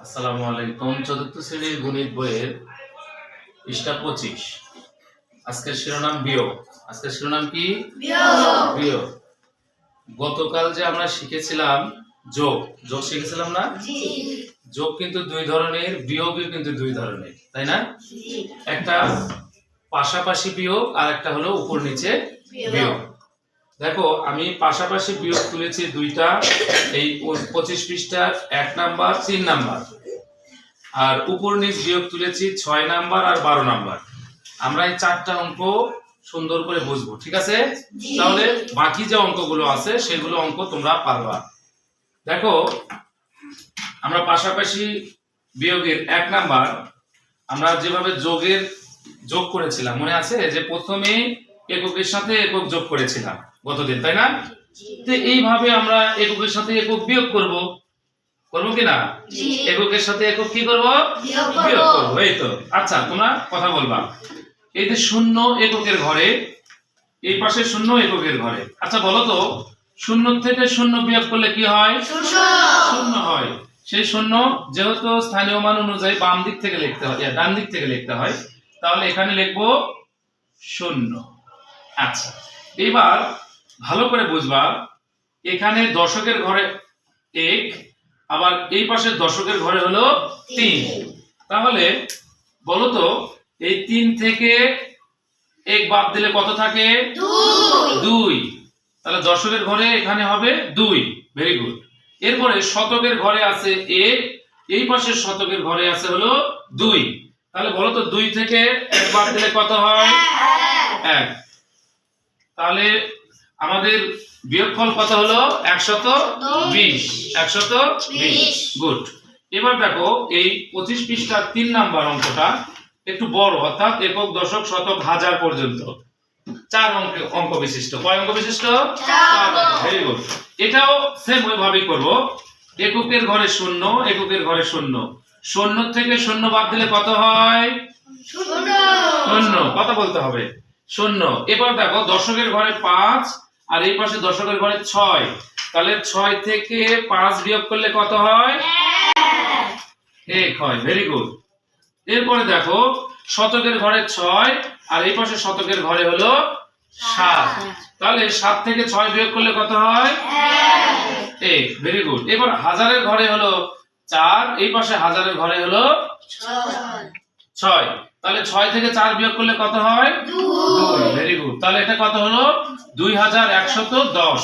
আসসালামু আলাইকুম। চতুর্থ শ্রেণীর গণিত বইয়ের পৃষ্ঠা 25। আজকের শিরোনাম বিয়োগ। আজকের শিরোনাম কি? বিয়োগ। গতকাল যে আমরা শিখেছিলাম যোগ, যোগ শিখেছিলাম না? যোগ কিন্তু দুই ধরনের, বিয়োগও কিন্তু দুই ধরনের, তাই না? একটা পাশাপাশি বিয়োগ আর একটা হলো উপর নিচে বিয়োগ। দেখো, আমি পাশাপাশি বিয়োগ তুলেছি দুইটা, এই 25 পৃষ্ঠার 1 নাম্বার 3 নাম্বার, আর উপর নিচ বিয়োগ তুলেছি 6 নাম্বার আর 12 নাম্বার। আমরা এই 4টা অঙ্ক সুন্দর করে বুঝবো, ঠিক আছে? তাহলে বাকি যে অঙ্কগুলো আছে সেগুলো অঙ্ক তোমরা পারবা। দেখো, আমরা পাশাপাশি বিয়োগের 1 নাম্বার আমরা যেভাবে যোগ করেছিলাম, মনে আছে? যে প্রথমে এককের সাথে একক যোগ করেছিলাম গতদিন, তাই না? তো এইভাবে আমরা এককের সাথে একক বিয়োগ করব কি না? এককের সাথে একক কি করব? বিয়োগ করব। এই তো। আচ্ছা, তোমরা কথা বলবা। এই যে শূন্য এককের ঘরে, এই পাশে শূন্য এককের ঘরে। আচ্ছা বলো তো, শূন্য থেকে শূন্য বিয়োগ করলে কি হয়? শূন্য হয়। সেই শূন্য যেহেতু স্থানীয় মান অনুযায়ী বাম দিক থেকে লিখতে হয়, ডান দিক থেকে লিখতে হয়, তাহলে এখানে লিখবো শূন্য। আচ্ছা, এবার ভালো করে বুঝবা, এখানে দশকের ঘরে 1, আবার এই পাশে দশকের ঘরে হলো 3। তাহলে বলো তো, এই 3 থেকে 1 বাদ দিলে কত থাকে? 2। তাহলে দশকের ঘরে এখানে হবে 2। Very good. এরপরে শতকের ঘরে আছে 1, এই পাশে শতকের ঘরে আছে হলো 2। তাহলে বলো তো, 2 থেকে 1 বাদ দিলে কত হয়? 1। তাহলে আমাদের বিয়োগফল কত হলো? 120। 120। গুড। এবার দেখো, এই 25 পৃষ্ঠার 3 নাম্বার অঙ্কটা একটু বড়, অর্থাৎ একক, দশক, শতক, হাজার পর্যন্ত 4 অঙ্ক বিশিষ্ট। কয় অঙ্ক বিশিষ্ট? 4। Very good. এটাও সেম ওইভাবেই করব। এককের ঘরে 0, এককের ঘরে 0। 0 থেকে 0 বাদ দিলে কত হয়? 0। কথা বলতে হবে। 0। এবার দেখো, দশকের ঘরে 5, আর এই পাশে দশকের ঘরে 6। তাহলে 6 থেকে 5 বিয়োগ করলে কত হয়? 1 হয়। Very good. এরপরে দেখো, শতকের ঘরে 6, আর এই পাশে শতকের ঘরে হলো 7। তাহলে 7 থেকে 6 বিয়োগ করলে কত হয়? 1। Very good. এবার হাজারের ঘরে হলো 4, এই পাশে হাজারের ঘরে হলো 6। তাহলে 6 থেকে 4 বিয়োগ করলে কত হয়? 2। Very good. তাহলে এটা কত হলো? 2110।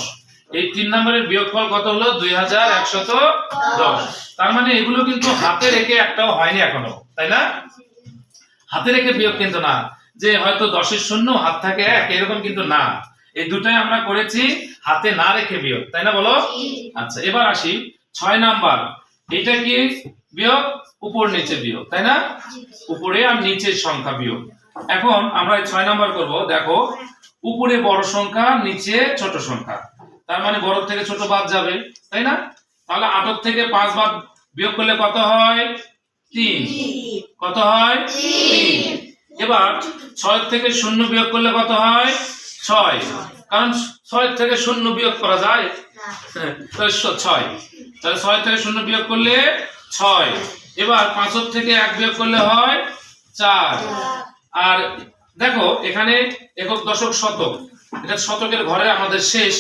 এই 3 নম্বরের বিয়োগফল কত হলো? 2110। তার মানে এগুলো কিন্তু হাতে রেখে একটাও হয়নি এখনো, তাই না? হাতে রেখে বিয়োগ কিন্তু না, যে হয়তো 10 এর 0 হাত থাকে 1, এরকম কিন্তু না। এই দুটাই আমরা করেছি হাতে না রেখে বিয়োগ, তাই না? বলো। আচ্ছা, এবার আসি 6 নাম্বার। এটা কি বিয়োগ? উপর নিচে বিয়োগ, তাই না? উপরে আর নিচের সংখ্যা বিয়োগ। এখন আমরা 6 নাম্বার করব। দেখো, উপরে বড় সংখ্যা, নিচে ছোট সংখ্যা। তার মানে বড় থেকে ছোট বাদ যাবে, তাই না? তাহলে 8 থেকে 5 বাদ বিয়োগ করলে কত হয়? 3। কত হয়? 3। এবার 6 থেকে 0 বিয়োগ করলে কত হয়? 6। কারণ 6 থেকে 0 বিয়োগ করা যায় তাহলে 6। তাহলে 6 থেকে 0 বিয়োগ করলে 6। এবার 5 থেকে 1 বিয়োগ করলে হয় 4। আর দেখো, এখানে একক, দশক, শতক, এটা শতকের ঘরে আমাদের শেষ,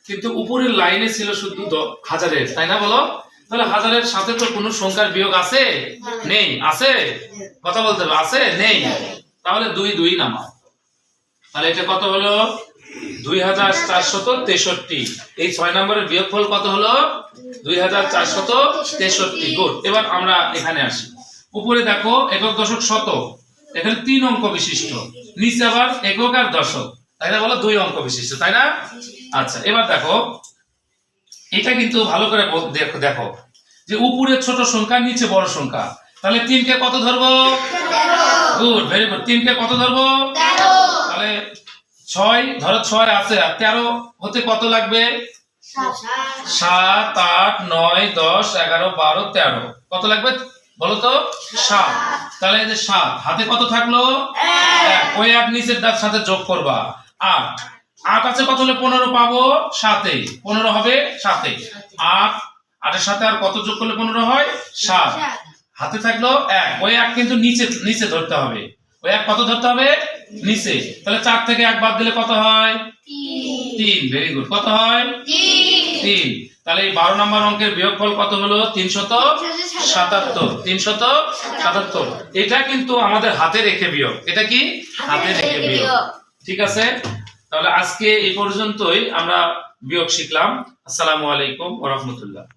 কিন্তু উপরের লাইনে ছিল শুধু হাজারের, তাই না? বলো। তাহলে হাজারের সাথে তো কোনো সংখ্যার বিয়োগ আছে? নেই। আছে? কথা বলতে হবে। আছে? নেই। তাহলে 2 2 নামাও। তাহলে এটা কত হলো? 2463। এই 6 নম্বরের বিয়োগফল কত হলো? 2463। গুড। এবার আমরা এখানে আসি। উপরে দেখো, একক, দশক, শতক, এখানে 3 অঙ্ক বিশিষ্ট। নিচে আবার একক আর দশক, তাই না? বলো, 2 অঙ্ক বিশিষ্ট, তাই না? আচ্ছা, এবার দেখো, এটা কিন্তু ভালো করে দেখো যে উপরে ছোট সংখ্যা, নিচে বড় সংখ্যা। তাহলে 3 কে কত ধরবো? 13। Good, very good. 3 কে কত ধরবো? 13। তাহলে 6 ধরো, 6 আছে, আর 13 হতে কত লাগবে? 7 8 9 10 11 12 13। কত লাগবে বলো তো? 7। তাহলে এই যে 7 হাতে কত থাকলো? 1। ওই 1 নিচের দাগ সাথে যোগ করবা, 8। 8 আছে কত হলে 15 পাবো? 7। 15 হবে 7। 8 8 এর সাথে আর কত যোগ করলে 15 হয়? 7। হাতে থাকলো 1, ওই 1 কিন্তু নিচে নিচে ধরতে হবে। ওই 1 কত ধরতে হবে? নিচে। তাহলে 4 থেকে 1 বাদ দিলে কত হয়? 3। Very good. কত হয়? 3। তাহলে এই 12 নম্বর অঙ্কের বিয়োগফল কত হলো? 377। 377। এটা কিন্তু আমাদের হাতে রেখে বিয়োগ। এটা কি? হাতে রেখে বিয়োগ। ঠিক আছে, তাহলে আজকে এই পর্যন্তই আমরা বিয়োগ শিখলাম। আসসালামু আলাইকুম ওয়া রাহমাতুল্লাহ।